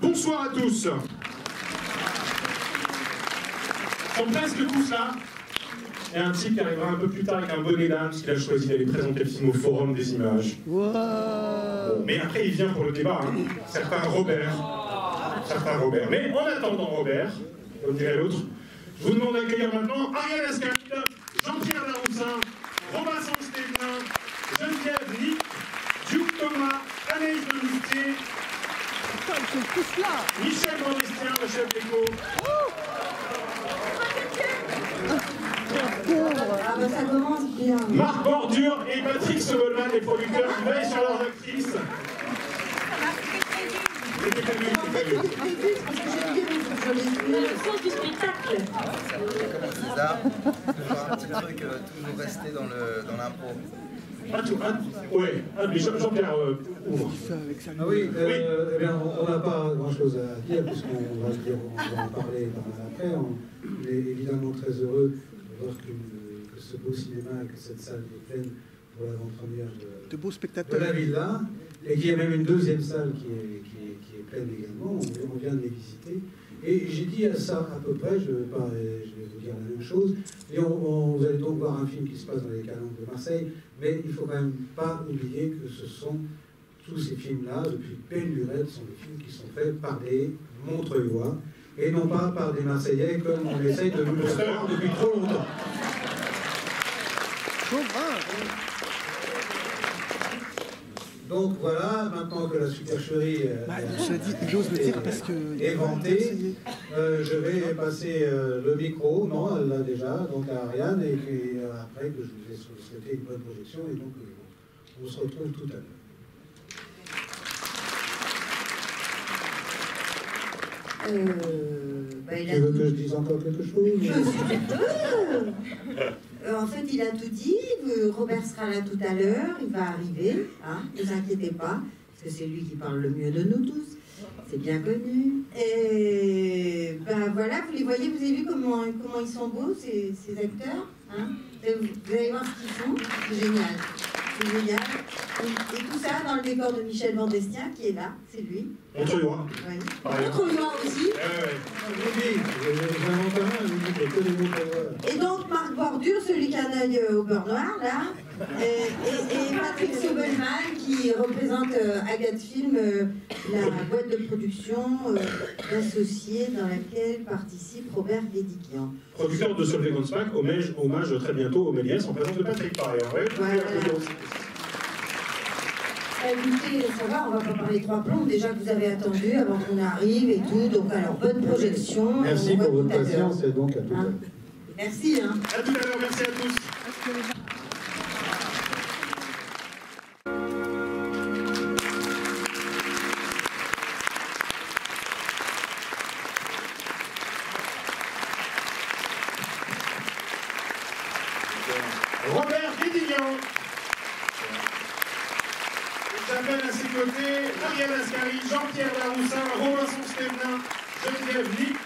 Bonsoir à tous. Ils sont presque tous là. Il y a un type qui arrivera un peu plus tard avec un bonnet d'âme, parce qu'il a choisi d'aller présenter le film au Forum des images. Wow. Bon, mais après, il vient pour le débat. Hein. Certains Robert. Mais en attendant Robert, comme dirait l'autre, je vous demande d'accueillir maintenant Ariel Ascaride, Jean-Pierre Laroussin, Robinson Stévelin, Geneviève Nick, Duke Thomas, Anaïs de Moustier, Ils sont tous là. Michel Vendestien, le chef d'écho. Ah bah ça commence bien. Marc Bordure et Patrick Sobolman, les producteurs qui veillent sur leurs actrices. C'était prévu. Le sens du spectacle. C'est comme César, toujours un petit truc, toujours rester dans l'impro. Ouais, mais Jean-Pierre ouvre. Ah oui, eh bien, on n'a pas grand-chose à dire, puisqu'on va en parler après. On est évidemment très heureux de voir que ce beau cinéma et que cette salle est pleine pour l'avant-première De beaux spectateurs. de la Villa, et qu'il y a même une deuxième salle qui est pleine également. On vient de les visiter. Et j'ai dit à ça à peu près, je vais vous dire la même chose, et vous allez donc voir un film qui se passe dans les calanques de Marseille, mais il ne faut quand même pas oublier que ce sont tous ces films-là, depuis belle lurette, sont des films qui sont faits par des Montreuillois, et non pas par des Marseillais, comme on essaye de nous le faire depuis trop longtemps. Donc voilà, maintenant que la supercherie il ose le dire parce que est vantée, je vais passer le micro, non, elle l'a déjà, donc à Ariane, et puis après que je vous ai souhaité une bonne projection, et donc on se retrouve tout à l'heure. Tu veux que je dise encore quelque chose? En fait, il a tout dit. Robert sera là tout à l'heure. Il va arriver. Hein, ne vous inquiétez pas, parce que c'est lui qui parle le mieux de nous tous. C'est bien connu. Et ben voilà, vous les voyez, vous avez vu comment ils sont beaux, ces acteurs. Hein, vous allez voir ce qu'ils font. C'est génial. C'est génial. Et tout ça dans le décor de Michel Vendestien, qui est là. C'est lui. Montreuillois. Oui. Montreuillois aussi. Et donc Marc Bordure, celui qui a un œil au beurre noir, là, et Patrick Sobelman, qui représente Agathe Film, la boîte de production associée dans laquelle participe Robert Guédiguian. Producteur de Solvay Gonspach, hommage très bientôt au Méliès en présence de Patrick, par ailleurs. Ouais, voilà. Écoutez, ça va, on va pas parler trois plombs, déjà que vous avez attendu avant qu'on arrive et tout, donc alors bonne projection. Merci pour votre patience et donc à tout à l'heure. Merci. Hein. À tout à l'heure, merci à tous. Robert Guédiguian. J'appelle à ses côtés Ariel Ascaride, Jean-Pierre Laroussin, Robinson Stévelin, Geneviève Nick,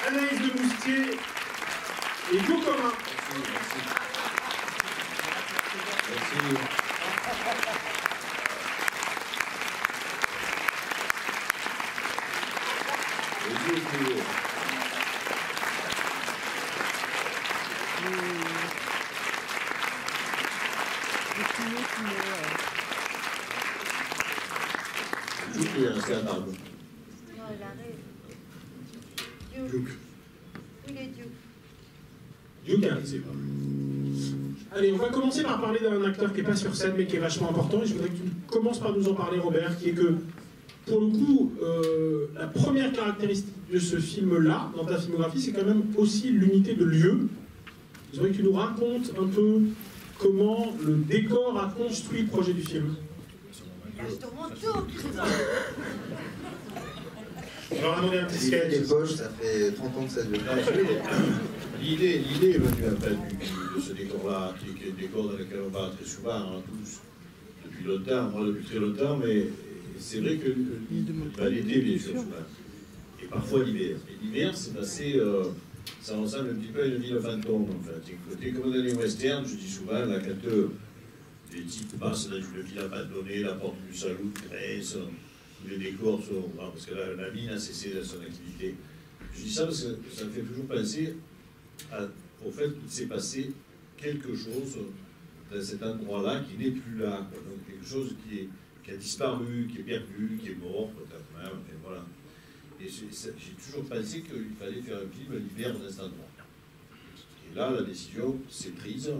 Anaïs de Moustier et Duke Thomas. Il est resté à table. Non, il arrive. Duke. Il est Duke. Duke arrive. Allez, on va commencer par parler d'un acteur qui n'est pas sur scène mais qui est vachement important. Et je voudrais que tu commences par nous en parler, Robert, qui est que, pour le coup, la première caractéristique de ce film-là, dans ta filmographie, c'est quand même aussi l'unité de lieu. Je voudrais que tu nous racontes un peu comment le décor a construit le projet du film. Lâche ton manteau, Christophe. On leur a demandé un petit sketch. Les poches, ça fait 30 ans que ça dure. L'idée est venue après de ce décor-là, qui est le décor dans lequel on va très souvent, hein, tous, depuis longtemps, moi depuis très longtemps, mais c'est vrai que l'été, bien sûr, souvent. Et parfois l'hiver. Et l'hiver, c'est passé, ça ressemble un petit peu à une ville fantôme, en fait. Côté comme dans les westerns, je dis souvent, là, quand les types passent dans une ville abandonnée, la porte du salut graisse, tous les décors sont... Parce que là, la mine a cessé de son activité. Je dis ça parce que ça me fait toujours penser au fait qu'il s'est passé quelque chose dans cet endroit-là qui n'est plus là. Quoi. Donc quelque chose qui a disparu, qui est perdu, qui est mort, peut-être même. Et voilà. Et j'ai toujours pensé qu'il fallait faire un film l'hiver dans cet endroit. Et là, la décision s'est prise,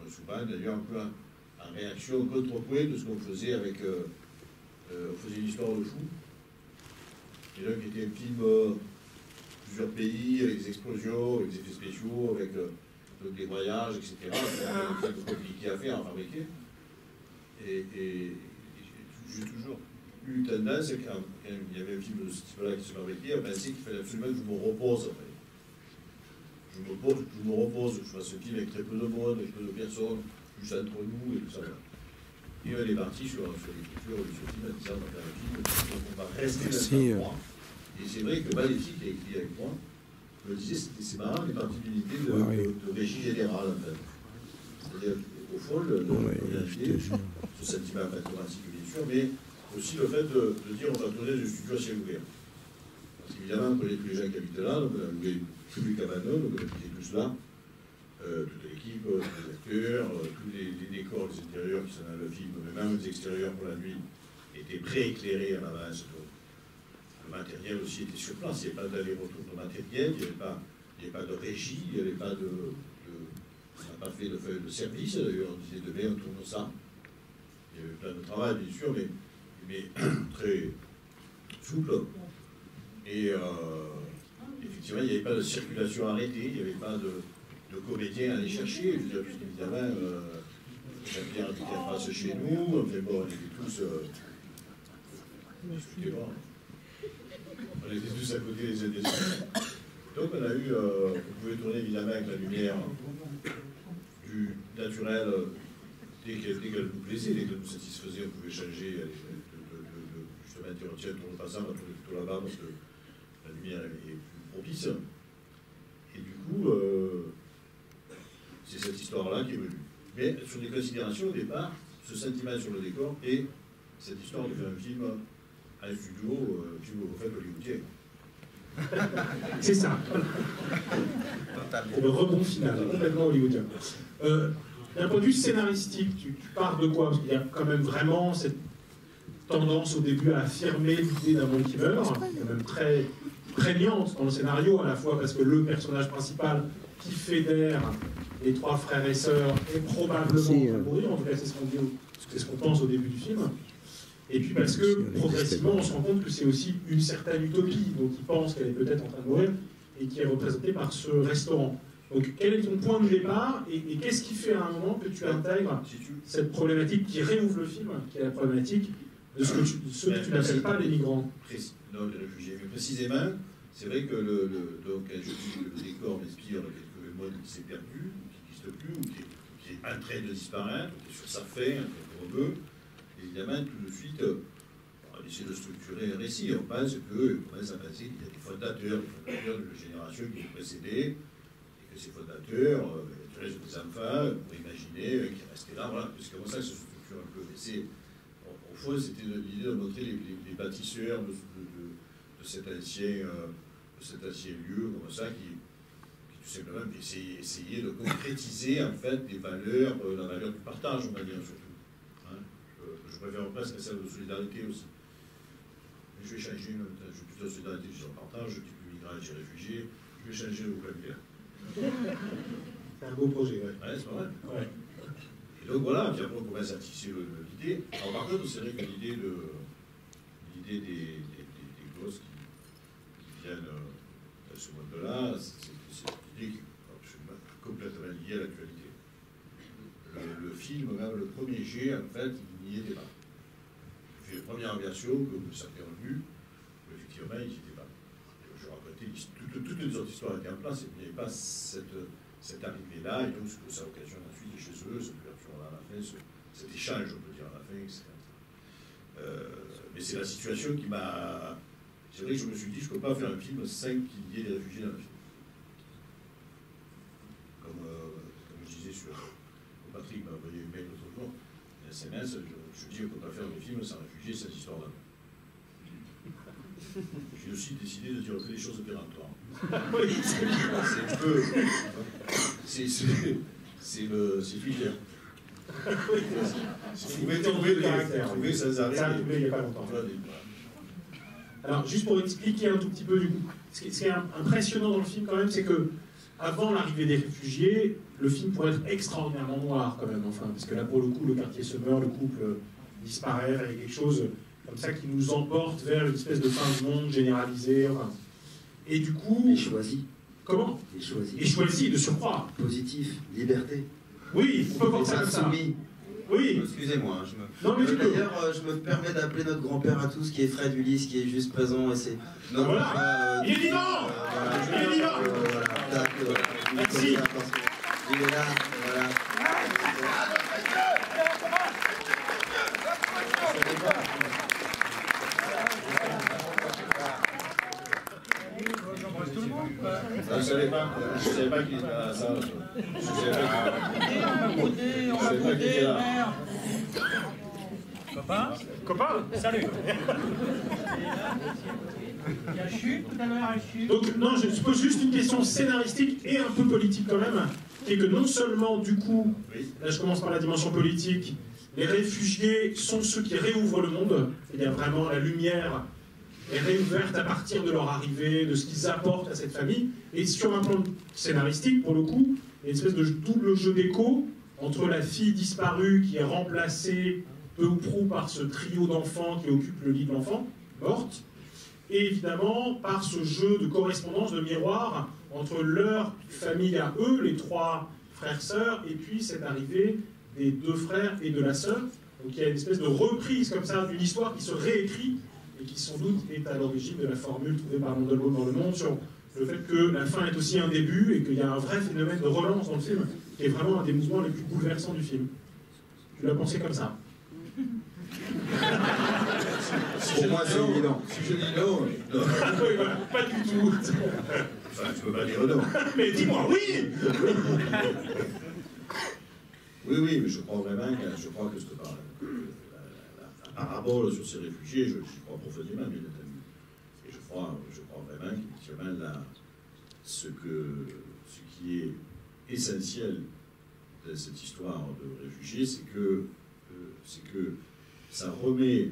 souvent d'ailleurs un peu en réaction, contrepoint de ce qu'on faisait avec... on faisait une histoire de fou. Et là, qui était un film plusieurs pays, avec des explosions, avec des effets spéciaux, avec donc des voyages, etc. C'est un film compliqué à faire, à fabriquer. Et j'ai toujours eu tendance, quand il y avait un film de ce type-là qui se fabriquait, à penser qu'il fallait absolument que je me repose. Je me repose, que je fasse un film avec très peu de monde, avec peu de personnes, juste entre nous et tout ça. Et elle est partie sur l'écriture de ce film, en disant on va faire un film, donc on va rester dans cet endroit. Et c'est vrai que Baletti, qui a écrit avec moi, me disait c'est marrant, on est parti d'une idée de régie générale, en fait. C'est-à-dire, au fond, l'idée, ce sentiment fantomatique, bien sûr, mais aussi le fait de dire on va tourner du studio à ciel ouvert. Parce qu'évidemment, on connaît tous les gens qui habitent là, donc on a loué public à Manon, donc on était tous là, toute l'équipe, tous les acteurs, tous les décors, les intérieurs qui sont dans le film, mais même les extérieurs pour la nuit, étaient prééclairés à l'avance. Le matériel aussi était sur place, il n'y avait pas d'aller-retour de matériel, il n'y avait pas de régie, il n'y avait pas de on n'a pas fait de feuille de service, d'ailleurs on disait demain on tourne ça. Il y avait plein de travail bien sûr, mais très souple. Et effectivement il n'y avait pas de circulation arrêtée, il n'y avait pas de comédiens à aller chercher, je veux dire, évidemment Jean-Pierre était en face chez nous, enfin bon, on était tous on était tous à côté les uns des autres. Donc on a eu, on pouvait tourner évidemment avec la lumière du naturel dès qu'elle nous plaisait, dès qu'elle nous satisfaisait, on pouvait changer, justement dire tiens, tourne pas ça, on va tourner plutôt là-bas parce que la lumière est plus propice. Et du coup, c'est cette histoire-là qui est venue. Mais sur des considérations au départ, ce sentiment sur le décor et cette histoire de faire un film à un studio, au fait hollywoodien. C'est ça. Le rebond final, complètement hollywoodien. D'un point de vue scénaristique, tu pars de quoi? Parce qu'il y a quand même vraiment cette tendance au début à affirmer l'idée d'un monde qui meurt, qui est quand même très prégnante dans le scénario, à la fois parce que le personnage principal qui fédère les trois frères et sœurs est probablement en train de mourir, en tout cas c'est ce qu'on pense au début du film. Et puis parce que progressivement on se rend compte que c'est aussi une certaine utopie, donc il pense qu'elle est peut-être en train de mourir, et qui est représentée par ce restaurant. Donc quel est ton point de départ, et qu'est-ce qui fait à un moment que tu intègres cette problématique qui réouvre le film, qui est la problématique de ceux que tu n'appelles pas les migrants? Non, les réfugiés. Mais précisément, c'est vrai que donc, je dis que le décor m'inspire quelque mode qui s'est perdu, qui n'existe plus, ou qui est en train de disparaître, ou qui est sur sa fin, comme on veut. Évidemment, tout de suite, on essaie de structurer un récit. On pense qu'on commence à penser qu'il y a des fondateurs de générations qui ont précédé, et que ces fondateurs, des enfants, pour imaginer qu'ils restaient là, voilà. C'est comme ça que se structure un peu. Mais au fond, c'était l'idée de montrer les bâtisseurs de cet ancien lieu, comme ça, qui tout simplement essayaient de concrétiser en fait des valeurs, la valeur du partage, on va dire surtout. Je préfère presque celle de solidarité aussi. Mais je vais changer, je suis plutôt solidarité, je suis en partage, je dis plus migrants, je suis réfugié, je vais changer le vocabulaire. C'est un beau projet, ouais. Ouais, c'est pas mal. Ouais. Et donc voilà, puis après on commence à tisser l'idée. Alors par contre, c'est vrai que l'idée des gosses qui viennent dans ce monde-là, c'est une idée qui est absolument complètement liée à l'actualité. Le film, même le premier jet, en fait, il n'y était pas. J'ai fait la première version, comme certains ont vu, où effectivement, il n'y était pas. Je racontais toutes les autres histoires étaient en place, il n'y avait pas cette arrivée-là, et donc ça a occasion ensuite chez eux, cette ouverture-là à la fin, cet échange, on peut dire, à la fin, etc. Mais c'est la situation qui m'a... C'est vrai que je me suis dit, je ne peux pas faire un film sans qu'il y ait des réfugiés dans le film. Comme je disais sur... Patrick m'a envoyé une mail l'autre jour, SMS, je dis qu'on peut pas faire des films sans réfugiés, sans histoire d'amour. J'ai aussi décidé de dire que les choses péremptoires. C'est un peu. C'est Twitter. Vous pouvez trouver sans arrêt. Ça a doublé il n'y a pas longtemps. Alors, juste pour expliquer un tout petit peu, du coup, ce qui est impressionnant dans le film, quand même, c'est que avant l'arrivée des réfugiés, le film pourrait être extraordinairement noir, quand même, enfin, parce que là, pour le coup, le quartier se meurt, le couple disparaît, il y a quelque chose comme ça qui nous emporte vers une espèce de fin du monde généralisée. Enfin. Et du coup... Et choisi. Comment ? Et choisi. Et choisi, de surcroît. Positif, liberté. Oui, on peut voir ça comme ça. Insoumis. Oui. Excusez-moi, Non, mais d'ailleurs, je me permets d'appeler notre grand-père à tous, qui est Fred Ulysse, qui est juste présent, et c'est... Voilà. Il est vivant. Il est vivant. Merci. Il est là, voilà. Je ne savais pas qu'il était à la salle. Je ne savais pas qu'il était là. Copain, salut. Il y a chute tout à l'heure, chute. Donc, non, je pose juste une question scénaristique et un peu politique quand même, qui est que non seulement, du coup, là je commence par la dimension politique, les réfugiés sont ceux qui réouvrent le monde, il y a vraiment la lumière est réouverte à partir de leur arrivée, de ce qu'ils apportent à cette famille, et sur un plan scénaristique, pour le coup, il y a une espèce de double jeu d'écho entre la fille disparue qui est remplacée peu ou prou par ce trio d'enfants qui occupe le lit de l'enfant, morte, et évidemment par ce jeu de correspondance, de miroir entre leur famille à eux, les trois frères-sœurs, et puis cette arrivée des deux frères et de la sœur. Donc il y a une espèce de reprise comme ça d'une histoire qui se réécrit et qui sans doute est à l'origine de la formule trouvée par Mandelbaum dans Le Monde sur le fait que la fin est aussi un début et qu'il y a un vrai phénomène de relance dans le film qui est vraiment un des mouvements les plus bouleversants du film. Tu l'as pensé comme ça? Pour moi, c'est évident. Si je dis non, non. Oui, voilà, pas du tout. Enfin, tu peux pas dire non. Mais dis-moi oui. Oui, mais je crois vraiment que la parabole sur ces réfugiés, j'y crois profondément, bien entendu. Et je crois vraiment qu'effectivement, là, ce qui est essentiel de cette histoire de réfugiés, c'est que ça remet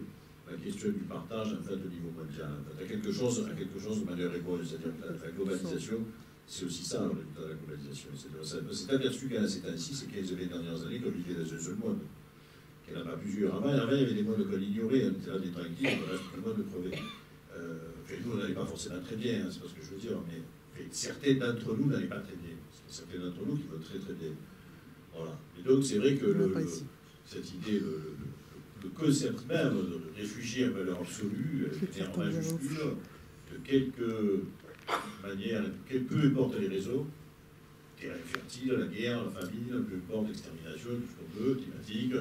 la question du partage en fait au niveau mondial. En fait, à quelque chose de manière égale, c'est-à-dire que la globalisation, c'est aussi ça le résultat de la globalisation. C'est aperçu qu'à ces temps-ci, ces 15-20 dernières années, qu'on vivait dans un seul monde. Qu'il n'y en a pas plusieurs. Avant, il y avait des mondes qu'on ignorait, on était là des tranquilles, on reste tout le monde crevé. Nous, on n'allait pas forcément très bien, hein, c'est pas ce que je veux dire, mais certains d'entre nous n'allaient pas très bien. Certains d'entre nous qui vont très très bien. Voilà. Et donc, c'est vrai que cette idée, le concept même de réfugié à valeur absolue, en majuscule, de quelque manière, peu importe les réseaux, terrain fertile, la guerre, la famine, peu importe l'extermination, tout ce qu'on veut, climatique,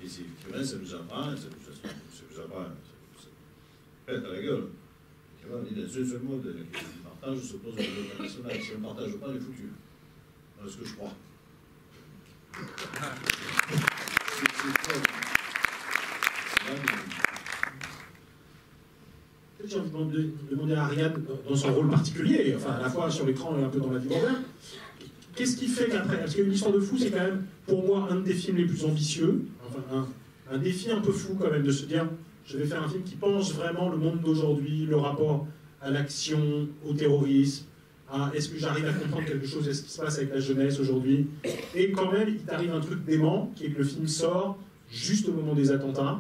et effectivement, ça nous apprend, ça pète à la gueule. On est dans un seul mode, la question du partage s'oppose au niveau international. Si on ne partage pas, on est foutu. Voilà ce que je crois. J'ai envie de demander à Ariane, dans son rôle particulier, enfin à la fois sur l'écran et un peu dans la vie moderne, qu'est-ce qui fait qu'après, parce qu'Une histoire de fou, c'est quand même pour moi un des films les plus ambitieux, enfin un défi un peu fou quand même de se dire, je vais faire un film qui pense vraiment le monde d'aujourd'hui, le rapport à l'action, au terrorisme, à est-ce que j'arrive à comprendre quelque chose de ce qui se passe avec la jeunesse aujourd'hui, et quand même il t'arrive un truc dément, qui est que le film sort juste au moment des attentats,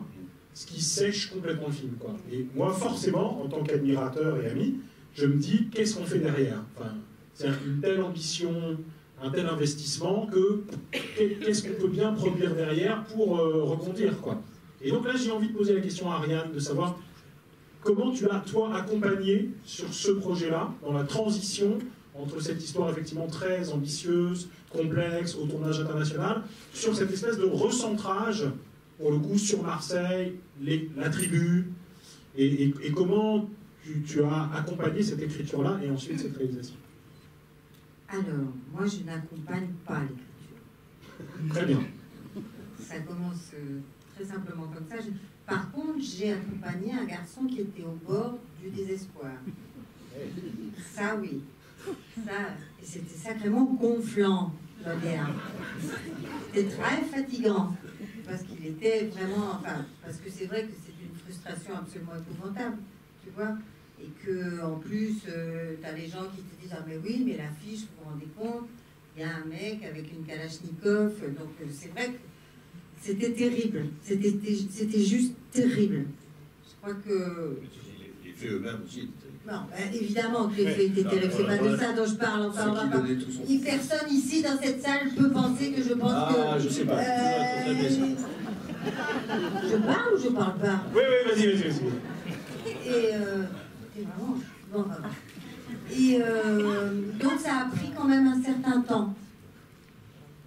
ce qui sèche complètement le film, quoi. Et moi, forcément, en tant qu'admirateur et ami, je me dis, qu'est-ce qu'on fait derrière? Enfin, c'est une telle ambition, un tel investissement, que qu'est-ce qu'on peut bien produire derrière pour rebondir, quoi. Et donc là, j'ai envie de poser la question à Ariane, de savoir comment tu as, toi, accompagné sur ce projet-là, dans la transition entre cette histoire effectivement très ambitieuse, complexe, au tournage international, sur cette espèce de recentrage, pour le coup, sur Marseille, la tribu, et comment tu as accompagné cette écriture-là et ensuite cette réalisation? Alors, moi, je n'accompagne pas l'écriture. Très bien. ça commence très simplement comme ça. Par contre, j'ai accompagné un garçon qui était au bord du désespoir. Ça, oui. Ça, et c'était sacrément gonflant, je dois dire. C'était très fatigant. Parce qu'il était vraiment... Enfin, parce que c'est vrai que c'est une frustration absolument épouvantable, tu vois. Et que en plus, tu as les gens qui te disent « Ah mais oui, mais l'affiche, vous vous rendez compte, il y a un mec avec une Kalachnikov. » Donc c'est vrai que c'était terrible. C'était juste terrible. Je crois que... Les faits eux-mêmes aussi. Non, évidemment que les faits étaient terribles. C'est pas de ça dont je parle. Enfin, personne ici dans cette salle peut penser que je pense que... Ah, je sais pas. Je parle ou je parle pas? Oui, vas-y. Et vraiment... Bon, et donc ça a pris quand même un certain temps.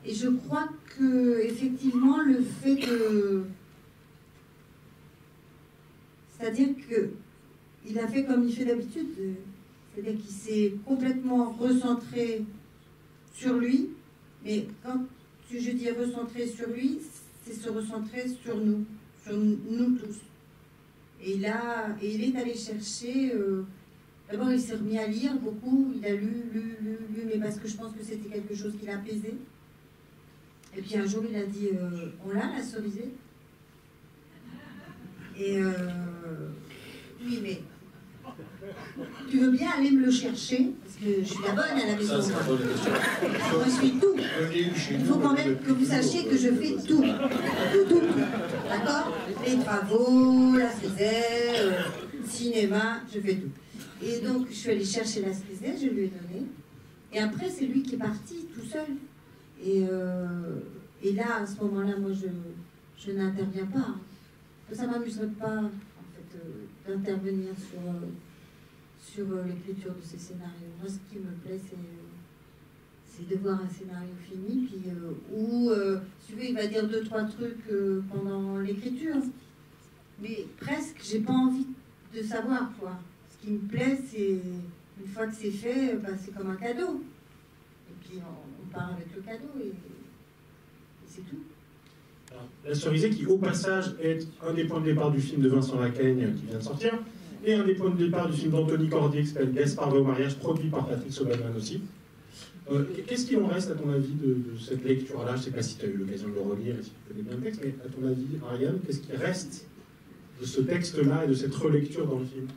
Et je crois que effectivement le fait que... C'est-à-dire que il a fait comme il fait d'habitude, c'est-à-dire qu'il s'est complètement recentré sur lui, mais quand je dis recentré sur lui, c'est se recentrer sur nous tous. Et il est allé chercher, d'abord il s'est remis à lire beaucoup, il a lu, mais parce que je pense que c'était quelque chose qui l'apaisait. Et puis un jour il a dit, on l'a, la Cerisay? Et oui, mais tu veux bien aller me le chercher? Parce que je suis la bonne à la maison. Moi, je suis tout. Il faut quand même que vous sachiez que je fais tout. Tout. D'accord? Les travaux, la Cerisay, cinéma, je fais tout. Et donc, je suis allée chercher la Cerisay, je lui ai donné. Et après, c'est lui qui est parti tout seul. Et là, à ce moment-là, moi, je n'interviens pas. Ça ne m'amuserait pas, en fait, d'intervenir sur l'écriture de ces scénarios. Moi, ce qui me plaît, c'est de voir un scénario fini, puis où, si tu veux, il va dire 2-3 trucs pendant l'écriture. Mais presque, j'ai pas envie de savoir, quoi. Ce qui me plaît, c'est, une fois que c'est fait, c'est comme un cadeau. Et puis, on part avec le cadeau, et c'est tout. Alors, la Cerisay qui, au passage, est un des points de départ du film de Vincent Lacaigne qui vient de sortir, et un des points de départ du film d'Anthony Cordier qui s'appelle Gaspard va au mariage, produit par Patrick Soberman aussi. Qu'est-ce qu'il en reste, à ton avis, de cette lecture-là? Je ne sais pas si tu as eu l'occasion de le relire et si tu connais bien le texte, mais à ton avis, Ariane, qu'est-ce qui reste de ce texte-là et de cette relecture dans le film?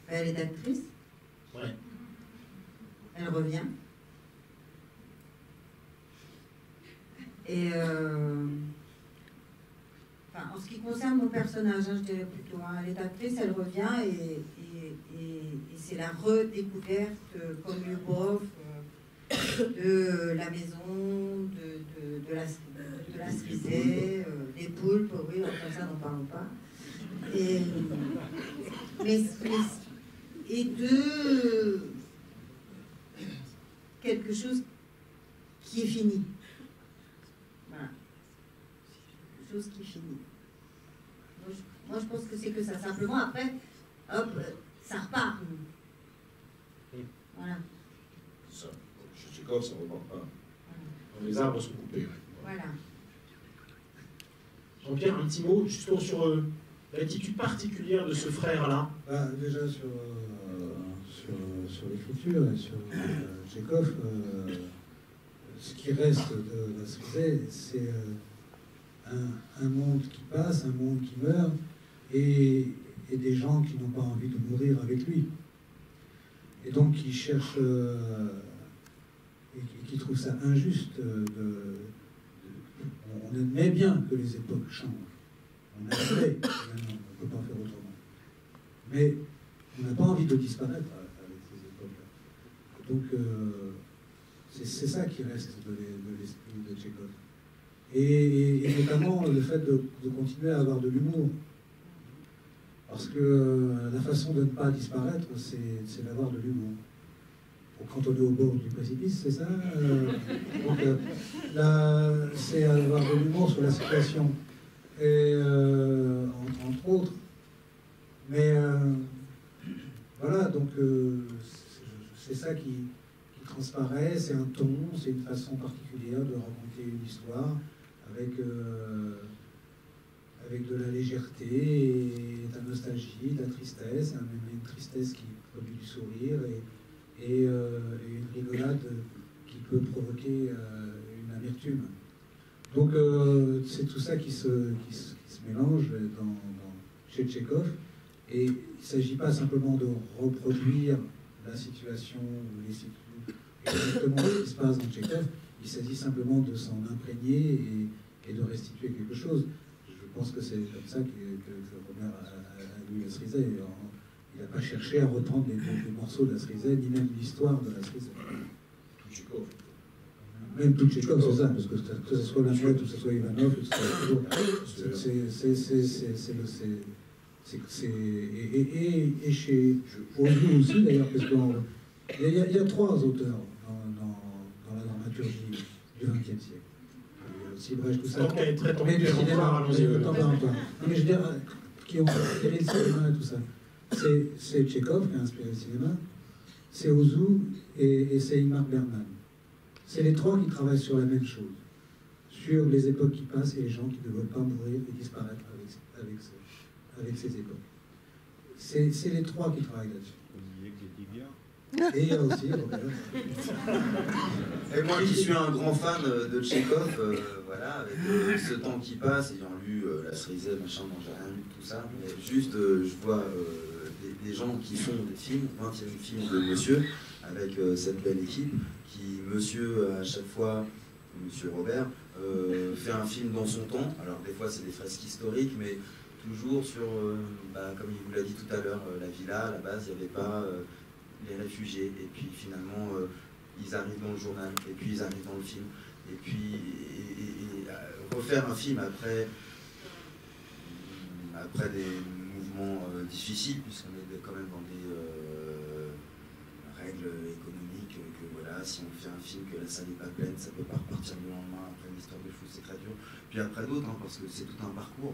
Elle est actrice. Ouais. Elle revient. Et en ce qui concerne mon personnage, je dirais plutôt, elle est actrice, elle revient et c'est la redécouverte comme Lubov de la maison, de la Cerisay, des poulpes, oui, comme ça n'en parlons pas. Et de quelque chose qui est fini. Voilà. Quelque chose qui est fini. Moi, je pense que c'est que ça. Simplement, après, hop, ça repart. Voilà. Ça, je suis comme ça ne repart pas. Voilà. Les arbres sont coupés. Ouais. Voilà. Jean-Pierre, un petit mot justement sur l'attitude particulière de ce frère-là. Déjà sur l'écriture et sur Tchekhov, ce qui reste de la Cerisay, c'est un monde qui passe, un monde qui meurt, et des gens qui n'ont pas envie de mourir avec lui. Et donc qui cherchent, et qui trouvent ça injuste. On admet bien que les époques changent. On admet, on ne peut pas faire autrement. Mais on n'a pas envie de disparaître avec ces époques-là. Donc c'est ça qui reste de l'esprit de Tchekhov. Et notamment le fait de continuer à avoir de l'humour. Parce que la façon de ne pas disparaître, c'est d'avoir de l'humour. Quand on est au bord du précipice, c'est ça. Donc là, c'est avoir de l'humour sur la situation. Et entre autres. Mais voilà, donc c'est ça qui transparaît, c'est un ton, c'est une façon particulière de raconter une histoire. avec de la légèreté, et de la nostalgie, de la tristesse, même une tristesse qui produit du sourire, et une rigolade qui peut provoquer une amertume. Donc c'est tout ça qui se mélange chez Tchekhov, et il ne s'agit pas simplement de reproduire la situation exactement ce qui se passe dans Tchekhov, il s'agit simplement de s'en imprégner et de restituer quelque chose. Je pense que c'est comme ça que Robert a lu la Cerisay. Il n'a pas cherché à reprendre les morceaux de la Cerisay, ni même l'histoire de la Cerisay. Tout Tchekhov. Même tout Tchekhov, c'est ça, parce que ce soit Lamouette, ou que ce soit Ivanov, ou que ce soit et chez Ozu aussi, d'ailleurs, parce qu'il y a trois auteurs dans la dramaturgie du XXe siècle. Si Brecht, tout ça. Donc, elle est très Mais du cinéma, allons-y. non, mais je veux dire, qui ont inspiré le cinéma et tout ça. C'est Tchekhov qui a inspiré le cinéma, c'est Ozu et c'est Ingmar Bergman. C'est les trois qui travaillent sur la même chose, sur les époques qui passent et les gens qui ne veulent pas mourir et disparaître avec ces époques. C'est les trois qui travaillent là-dessus. Et il y a aussi Robert. Et moi qui suis un grand fan de Tchekhov, voilà, avec ce temps qui passe, ayant lu la Cerisay, machin, non, j'ai rien lu de tout ça, mais juste je vois des gens qui font des films, 20e film de Monsieur, avec cette belle équipe, qui, Monsieur, à chaque fois, Monsieur Robert, fait un film dans son temps. Alors des fois c'est des fresques historiques, mais toujours sur, comme il vous l'a dit tout à l'heure, la villa, à la base il n'y avait pas les réfugiés, et puis finalement ils arrivent dans le journal, et puis ils arrivent dans le film, et puis refaire un film après des mouvements difficiles, puisqu'on est quand même dans des règles économiques, que voilà, si on fait un film que la salle n'est pas pleine, ça peut pas repartir le lendemain, après une histoire de fou, c'est très dur, puis après d'autres, hein, parce que c'est tout un parcours.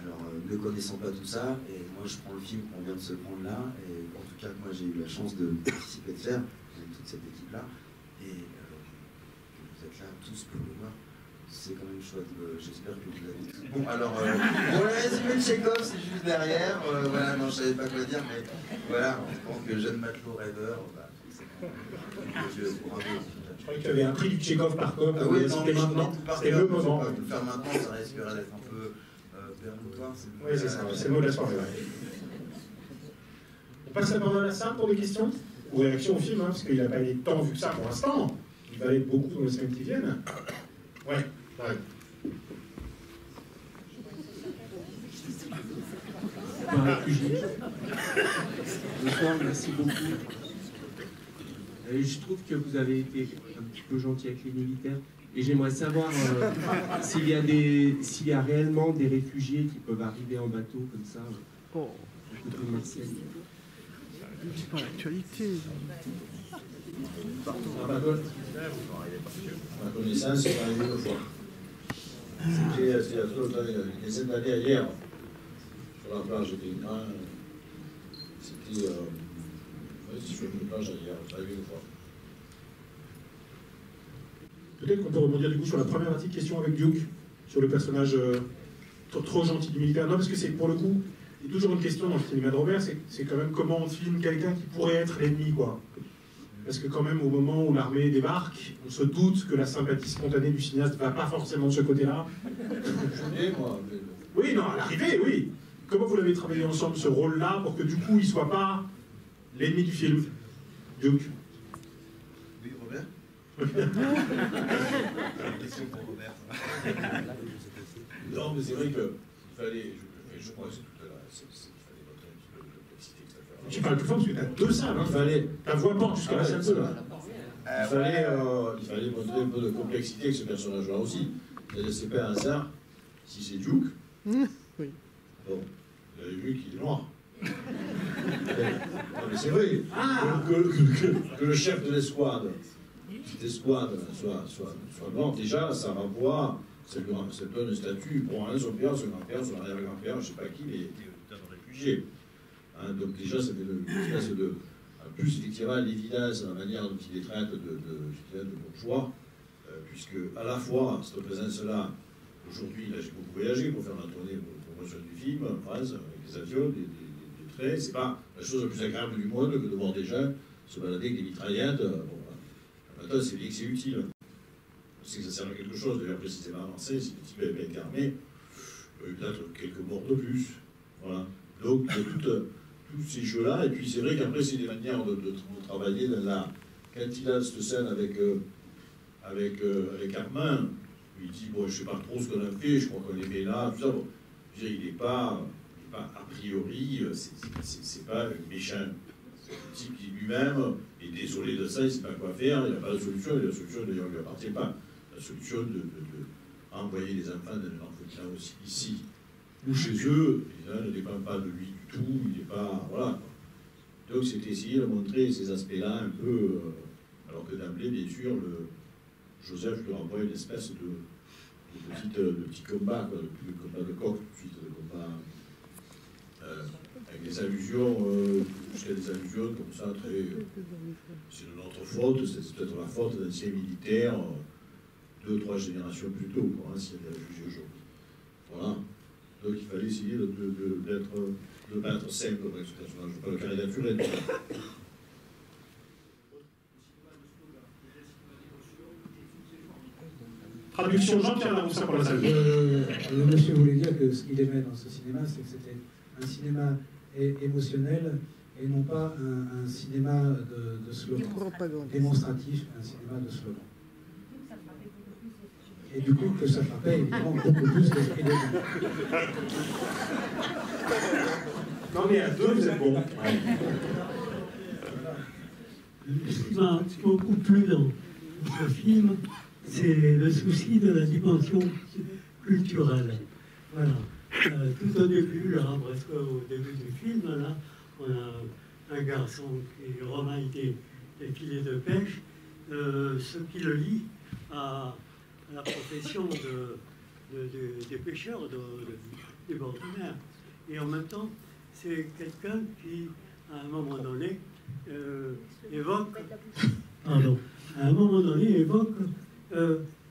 Alors, ne connaissant pas tout ça, et moi je prends le film qu'on vient de se prendre là, et en tout cas moi j'ai eu la chance de participer, de faire, avec toute cette équipe-là, et que vous êtes là tous pour le voir, c'est quand même chouette, j'espère que vous l'avez tous. Bon, alors, pour le résumé de Tchekhov, c'est juste derrière, voilà, non, je savais pas quoi dire, mais voilà, je pense que jeune matelot rêveur, bravo. Je croyais que tu avais un prix du Tchekhov par cop, Ah oui, non, c'était mais maintenant, c'était le moment. le faire maintenant, ça risquerait d'être un peu péremptoire. Oui, c'est ça, c'est le mot de la soirée. Ouais. On passe la parole à Sam pour des questions ou réactions au film, hein, parce qu'il n'a pas été tant vu que ça pour l'instant. Il va aller beaucoup dans les semaines qui viennent. Ouais, ouais. Bonsoir, merci beaucoup. Je trouve que vous avez été un petit peu gentil avec les militaires. Et j'aimerais savoir s'il y a réellement des réfugiés qui peuvent arriver en bateau comme ça, du côté de Marseille. C'est pas l'actualité. Ma connaissance, c'est arrivé une fois. C'était il y a une dizaine d'années hier, sur la plage de Guingamp. C'était sur une plage hier, ça arrivé une fois. Peut-être qu'on peut rebondir du coup sur la première partie de question avec Duke, sur le personnage trop gentil du militaire. Non, parce que c'est pour le coup, il y a toujours une question dans le cinéma de Robert, c'est quand même comment on filme quelqu'un qui pourrait être l'ennemi, quoi. Parce que quand même, au moment où l'armée débarque, on se doute que la sympathie spontanée du cinéaste ne va pas forcément de ce côté-là. Oui, non, à l'arrivée, oui. Comment vous l'avez travaillé ensemble, ce rôle-là, pour que du coup, il ne soit pas l'ennemi du film, Duke? Oui, Robert. Question pour Robert. Non, mais c'est vrai qu'il fallait, je crois que c'est tout à l'heure, il fallait montrer un petit peu de complexité que ça fait. Tu parles plus fort parce que tu as deux salles, hein. Ta voix porte jusqu'à la salle 2. Il fallait montrer un peu de complexité avec ce personnage-là aussi. C'est pas un hasard si c'est Duke. Oui. Bon, vous avez vu qu'il est noir. Non, mais c'est vrai. Que le chef de l'escouade, cette escouade soit noir, déjà, ça renvoie, ça donne un statut pour son père, son grand-père, son arrière-grand-père, je ne sais pas qui, mais était un réfugié. Hein, donc déjà, ça fait une espèce de... En plus, effectivement, l'évidence, la manière dont il les traite de bourgeois, puisque à la fois, cette présence-là, aujourd'hui, là j'ai beaucoup voyagé pour faire ma tournée pour promotion du film en France, avec des avions, des trains, c'est pas la chose la plus agréable du monde que de voir des gens se balader avec des mitraillettes. Bon, maintenant, c'est bien que c'est utile. On sait que ça sert à quelque chose, d'ailleurs précisément à Marseille, si le type est bien armé, peut-être quelques morts de plus. Voilà. Donc, il y a tous ces jeux-là, et puis c'est vrai qu'après, c'est des manières de travailler dans la... Quand il a cette scène avec Armand, il dit, bon, je ne sais pas trop ce qu'on a fait, je crois qu'on est bien là, tout ça. Bon, je veux dire, il n'est pas, a priori, c'est pas méchant. C'est un type qui lui-même est désolé de ça, il ne sait pas quoi faire, il n'a pas de solution, et la solution d'ailleurs ne lui appartient pas. La solution d'envoyer les enfants dans un orphelinat aussi ici, ou chez eux, il ne dépend pas de lui du tout, il n'est pas... Voilà. Donc c'est essayer de montrer ces aspects-là un peu, alors que d'emblée, bien sûr, Joseph lui renvoie une espèce de petit combat, quoi, de combat de coq, tout de suite, de combat avec des allusions, jusqu'à des allusions comme ça, très... c'est de notre faute, c'est peut-être la faute d'anciens militaires, 2 ou 3 générations plus tôt, quoi, hein, s'il y a des réfugiés aujourd'hui. Voilà. Donc il fallait essayer de ne pas être simple avec ce personnage, pas le caricaturer. Traduction Jean-Pierre Laroussin pour la salle. Le monsieur voulait dire que ce qu'il aimait dans ce cinéma, c'est que c'était un cinéma émotionnel et non pas un cinéma de slogan démonstratif, un cinéma de slogan. Et du coup, que ça frappait évidemment beaucoup plus l'esprit des gens. Non, mais à 2, vous êtes bon. Ce qui m'a beaucoup plu dans ce film, c'est le souci de la dimension culturelle. Voilà. Tout au début, là, presque au début du film, là, on a un garçon qui Romain des filets de pêche, ce qui le lie à la profession des pêcheurs du bord de mer. Et en même temps, c'est quelqu'un qui, à un moment donné, évoque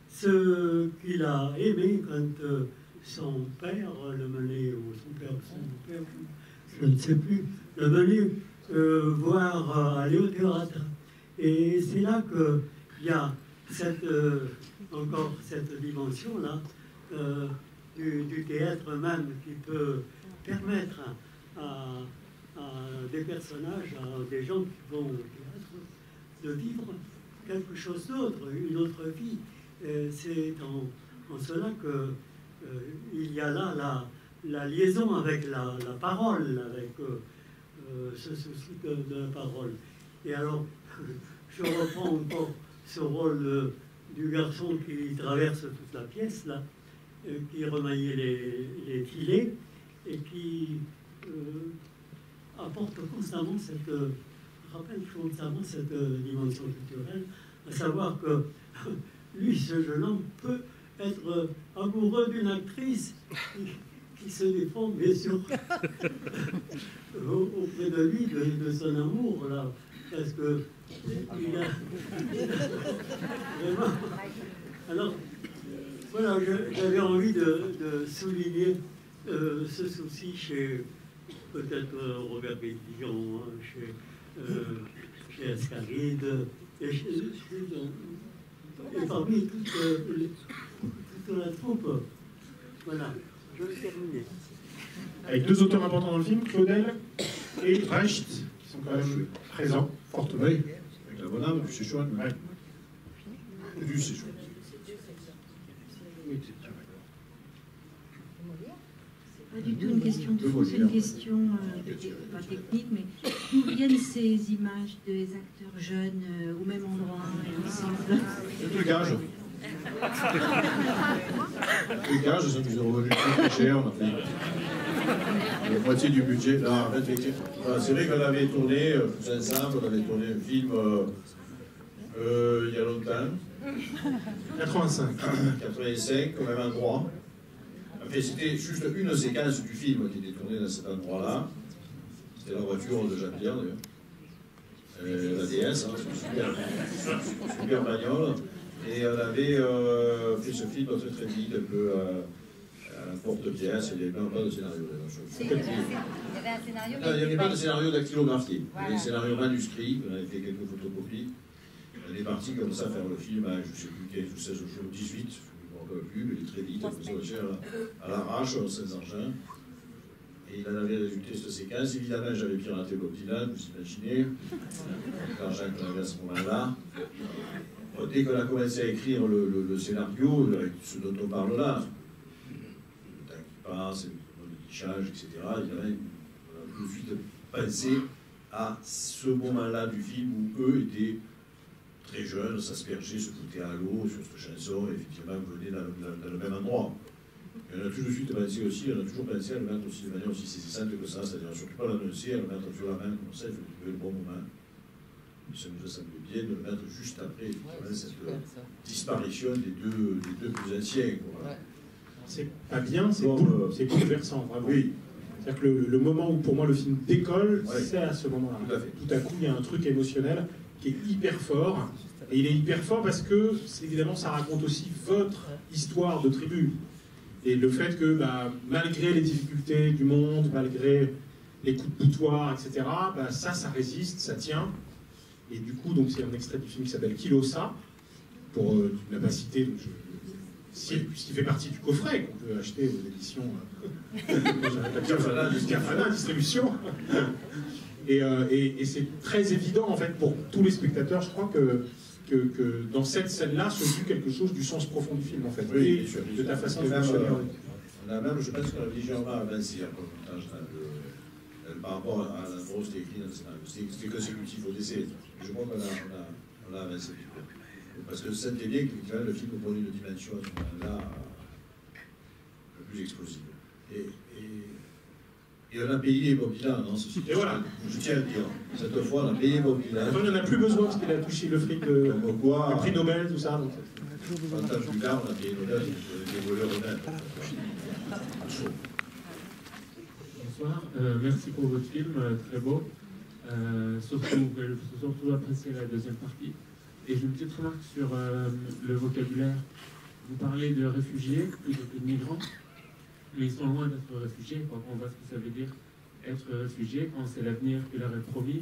ce qu'il a aimé quand son père le menait, ou son père, je ne sais plus, le menait voir aller au théâtre. Et c'est là qu'il y a encore cette dimension-là du théâtre même qui peut permettre à des personnages, à des gens qui vont au théâtre, de vivre quelque chose d'autre, une autre vie. C'est en cela qu'il y a là la liaison avec la parole, avec ce souci de la parole. Et alors, je reprends encore ce rôle du garçon qui traverse toute la pièce, là, qui remaillait les filets et qui apporte constamment rappelle constamment cette dimension culturelle, à savoir que lui, ce jeune homme, peut être amoureux d'une actrice qui se défend, bien sûr, auprès de lui, de son amour, là, parce que il a vraiment... Alors, voilà, j'avais envie de souligner ce souci chez peut-être Robert Guédillon, chez Ascaride, et parmi toute la troupe. Voilà, je vais terminer. Avec 2 auteurs importants dans le film, Claudel et Brecht, qui sont quand même présents, fortement. Oui, avec la bonne âme du Sichuan. Ouais. Du Sichuan. Pas du tout une question de fond, c'est une question pas technique, mais d'où viennent ces images des acteurs jeunes au même endroit et ensemble? Le trucage. Le trucage, c'est qu'ils ont revenu très cher, on a fait la moitié du budget. Non, en fait, c'est vrai qu'on avait tourné, tous ensemble, on avait tourné un film il y a longtemps. 85. 85, au même endroit. Enfin, c'était juste une séquence du film qui était tournée dans cet endroit-là. C'était la voiture de Jean-Pierre, d'ailleurs. La DS, hein, c'est une super bagnole. Et on avait fait ce film très très vite, un peu à porte-pièce, il n'y avait pas de scénario. Il y avait un scénario. Non, il n'y avait pas de scénario dactylographié. Voilà. Il y avait des scénarios manuscrits, on avait fait quelques photocopies. On est parti comme ça faire le film à, je ne sais plus, 15 ou 16 jours, 18, je ne me rappelle plus, mais très vite, comme ça, aussi à l'arrache, sans engin. Et il en avait résulté cette séquence. Évidemment, j'avais piraté Bob Dylan, vous imaginez, l'argent qu'on avait à ce moment-là. Dès qu'on a commencé à écrire le scénario, ce dont on parle là, le temps qui passe, le monde qui change, etc., évidemment, on a tout de suite pensé à ce moment-là du film où eux étaient très jeunes, s'aspergeaient, se foutaient à l'eau sur cette chanson, et effectivement venaient dans le même endroit. Et on a tout de suite pensé aussi, on a toujours pensé à le mettre aussi de manière aussi saisissante que ça, c'est-à-dire surtout pas l'annoncer, à le mettre sur la main comme ça, il faut trouver le bon moment. Ça nous a semblé bien de le mettre juste après cette disparition des deux plus anciens. Voilà. C'est pas bien, c'est bouleversant, vraiment. Oui. C'est-à-dire que le moment où pour moi le film décolle, Ouais. c'est à ce moment-là. Tout à fait. Tout à coup, il y a un truc émotionnel qui est hyper fort. Et il est hyper fort parce que, évidemment, ça raconte aussi votre histoire de tribu. Et le fait que, malgré les difficultés du monde, malgré les coups de boutoir, etc., ça résiste, ça tient. Et du coup, donc c'est un extrait du film qui s'appelle Kilosa, pour ne pas citer, donc puisqu'il fait partie du coffret qu'on peut acheter aux éditions Cafana Distribution. Et c'est très évident, en fait, pour tous les spectateurs, je crois que dans cette scène-là se joue quelque chose du sens profond du film, en fait, Oui, et de ta façon de fonctionner. On a même, je pense qu'on a légèrement avancé par rapport à la grosse écrite dans le scénario. C'était consécutif au décès. Je crois qu'on a avancé. Parce que ça sentait bien que le film prenait une dimension à ce moment-là un peu plus explosive. Et on a payé Bob Dylan, non? Et voilà. Je tiens à le dire. Cette fois, on a payé Bob Dylan. Enfin, il n'en a plus besoin parce qu'il a touché le fric, le prix Nobel, tout ça. Donc... 20 ans plus tard, on a payé Nobel, des voleurs honnêtes. Bonsoir, merci pour votre film, très beau. Surtout apprécié la deuxième partie. Et j'ai une petite remarque sur le vocabulaire. Vous parlez de réfugiés plutôt que de migrants, mais ils sont loin d'être réfugiés quand on voit ce que ça veut dire être réfugié, quand c'est l'avenir que leur est promis,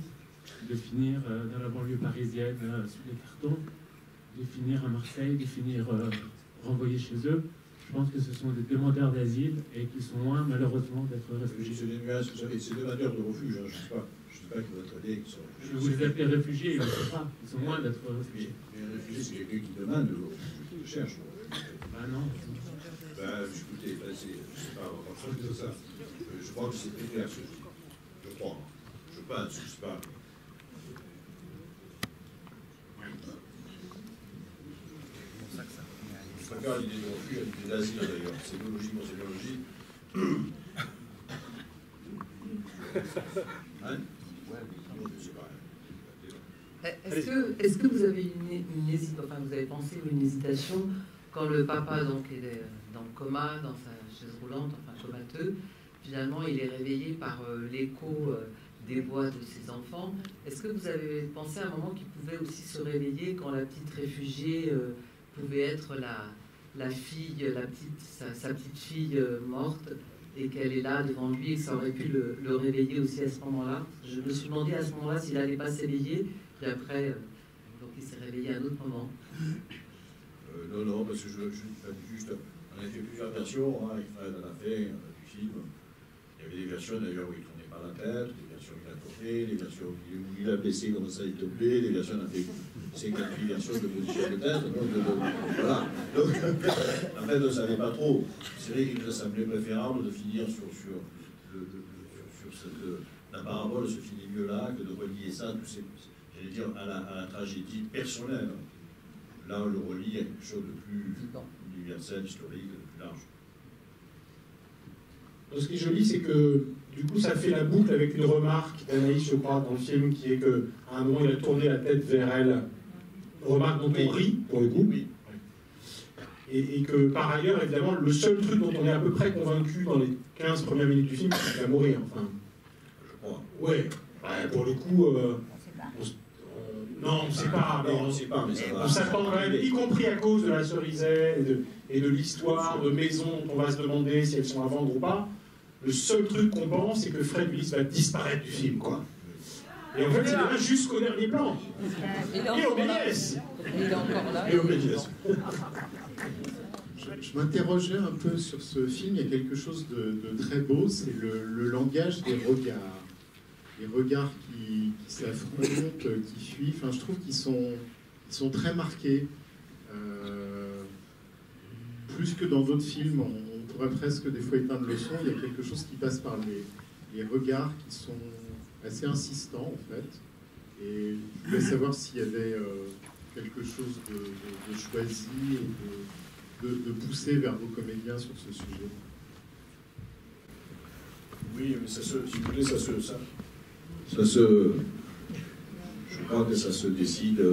de finir dans la banlieue parisienne sous les cartons, de finir à Marseille, de finir renvoyés chez eux. Je pense que ce sont des demandeurs d'asile et qui sont loin, malheureusement, d'être réfugiés. C'est des nuages, vous savez, c'est des demandeurs de refuge, hein, je ne sais pas qui va traiter, qui sont réfugiés. Vous les appelez réfugiés, ils ne le savent pas, ils sont loin d'être réfugiés. Mais un réfugié, c'est quelqu'un qui demande le refuge, qui le cherche. Ah non. Écoutez, je ne sais pas, on va faire ça. Je crois que c'est très clair ce que je dis. Je crois. Je pense, je ne sais pas. Je préfère l'idée de refuge à l'idée d'asile d'ailleurs. C'est biologie, moi c'est biologie. Hein? Est-ce que vous avez une hésitation, enfin vous avez pensé une hésitation quand le papa donc est dans le coma, dans sa chaise roulante, enfin comateux, finalement il est réveillé par l'écho des voix de ses enfants. Est-ce que vous avez pensé à un moment qu'il pouvait aussi se réveiller quand la petite réfugiée pouvait être la fille, sa petite fille morte, et qu'elle est là devant lui, et que ça aurait pu le réveiller aussi à ce moment-là? Je me suis demandé à ce moment-là s'il n'allait pas s'éveiller, puis après, donc il s'est réveillé à un autre moment. Non, parce que juste, on a fait plusieurs versions, avec Fred à la fin du film. Il y avait des versions d'ailleurs où il ne tournait pas la tête, des versions où il a tourné, des versions où il a baissé comme ça, il te plaît, des versions, on a fait 58 versions de position de tête. Voilà. Donc, en fait, on ne savait pas trop. C'est vrai qu'il nous a semblé préférable de finir sur la parabole se finit mieux là que de relier ça, j'allais dire, à la tragédie personnelle. Là, on le relie à quelque chose de plus universel, historique, de plus large. Donc, ce qui est joli, c'est que du coup, ça fait la boucle avec une remarque d'Anaïs, je crois, dans le film, qui est qu'à un moment, il a tourné la tête vers elle. Remarque dont on rit, pour le coup. Oui. Et que, par ailleurs, évidemment, le seul truc dont on est à peu près convaincu dans les 15 premières minutes du film, c'est qu'il va mourir. Enfin, je crois. Ouais, pour le coup, Non, on ne sait pas. Non, on ne sait pas, mais ça va. On s'attend quand même, y compris à cause de la Cerizay et de l'histoire de maisons dont on va se demander si elles sont à vendre ou pas. Le seul truc qu'on pense, c'est que Fred Willis va disparaître du film, quoi. Et en fait, il est là jusqu'au dernier plan. Et au Méliès. Il est encore là. Et au Méliès. Je m'interrogeais un peu sur ce film. Il y a quelque chose de très beau, c'est le langage des regards. Les regards qui s'affrontent, qui fuient. Enfin, je trouve qu'ils sont très marqués. Plus que dans d'autres films, on pourrait presque des fois éteindre le son. Il y a quelque chose qui passe par les regards qui sont assez insistants, en fait. Et je voulais savoir s'il y avait quelque chose de choisi et de pousser vers vos comédiens sur ce sujet. Oui, mais ça se, si vous voulez, ça se, je crois que ça se décide,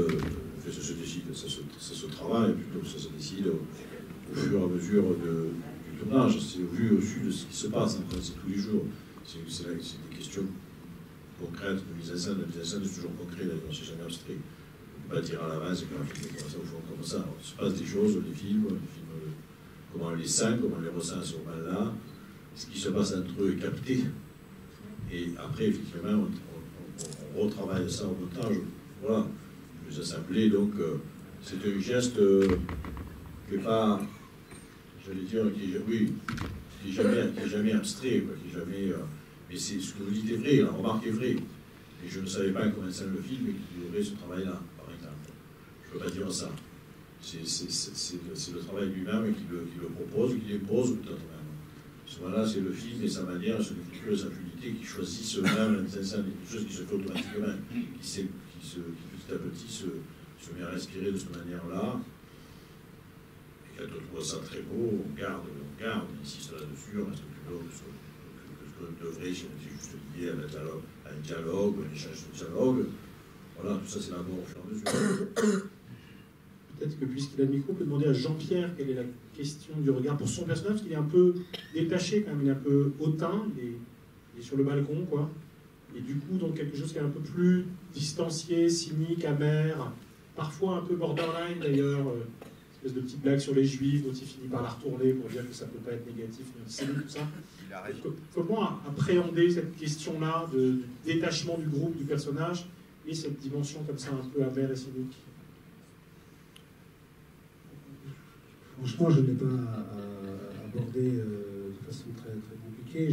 ça se travaille, plutôt ça se décide au fur et à mesure du tournage. C'est au vu de ce qui se passe, après, c'est tous les jours. C'est des questions concrètes de mise en scène. La mise en scène est toujours concrète, d'ailleurs, c'est jamais abstrait. On ne peut pas dire à l'avance et qu'on va filmer comme ça, au fond, comme ça. Alors, il se passe des choses, les films, comment on les sent, comment on les ressent à ce moment-là. Ce qui se passe entre eux est capté. Et après, effectivement, on retravaille ça au montage. Voilà. Les assemblées, donc, c'est un geste qui n'est pas, j'allais dire, qui est jamais abstrait, quoi, qui est jamais. Mais c'est ce que vous dites est vrai, la remarque est vraie. Et je ne savais pas comment ça le film et qu'il y aurait ce travail-là, par exemple. Je ne peux pas dire ça. C'est le travail lui-même qui le propose, qui l'impose peut-être même. Ce moment-là, c'est le film et sa manière, son écriture et sa fluidité qui choisissent eux-mêmes quelque chose qui se fait automatiquement, qui petit à petit se met à respirer de cette manière-là. Et quand on trouve ça très beau, on garde, on insiste là-dessus, on reste plutôt que ce que devrait, si on était juste lié à un dialogue, un échange de dialogue. Voilà, tout ça c'est d'abord au fur et à mesure. Peut-être que puisqu'il a le micro, on peut demander à Jean-Pierre quelle est la question du regard pour son personnage, parce qu'il est un peu détaché quand même, il est un peu hautain, il est sur le balcon, quoi. Et du coup, donc quelque chose qui est un peu plus distancié, cynique, amer, parfois un peu borderline d'ailleurs, une espèce de petite blague sur les juifs, dont il finit par la retourner pour dire que ça ne peut pas être négatif, mais c'est tout ça. Comment appréhender cette question-là de détachement du groupe, du personnage, et cette dimension comme ça un peu amère et cynique? Franchement, je ne l'ai pas abordé de façon très, très compliquée.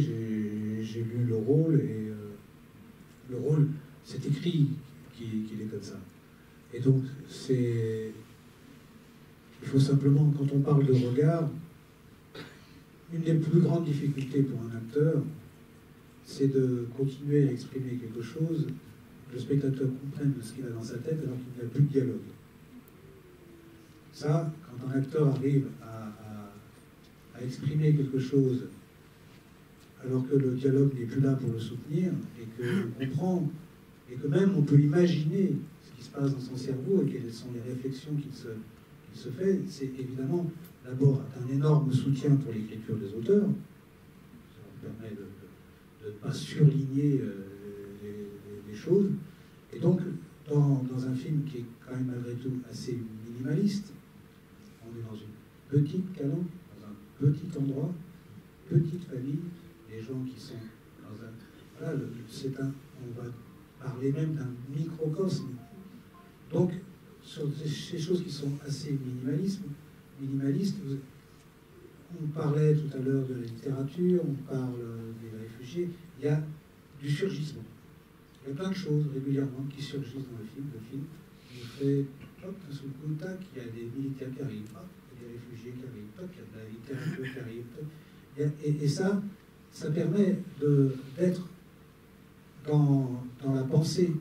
J'ai lu le rôle et le rôle, c'est écrit qu'il est comme ça. Et donc, il faut simplement, quand on parle de regard, une des plus grandes difficultés pour un acteur, c'est de continuer à exprimer quelque chose, que le spectateur comprenne de ce qu'il a dans sa tête alors qu'il n'y a plus de dialogue. Ça, quand un acteur arrive à exprimer quelque chose alors que le dialogue n'est plus là pour le soutenir, et qu'on comprend, et que même on peut imaginer ce qui se passe dans son cerveau et quelles sont les réflexions qu'il se fait, c'est évidemment d'abord un énorme soutien pour l'écriture des auteurs. Ça leur permet de ne pas surligner les choses. Et donc, dans un film qui est quand même malgré tout assez minimaliste, on est dans une petite calanque, dans un petit endroit, petite famille, des gens qui sont dans un... Voilà, on va parler même d'un microcosme. Donc, sur ces choses qui sont assez minimalistes, on parlait tout à l'heure de la littérature, on parle des réfugiés, il y a du surgissement. Il y a plein de choses régulièrement qui surgissent dans le film. Le film nous fait, hop, sous le coup, tac, il y a des militaires qui arrivent, hop, il y a des réfugiés qui arrivent, hop, il y a de la littérature qui arrive, hop. Et ça permet d'être dans la pensée.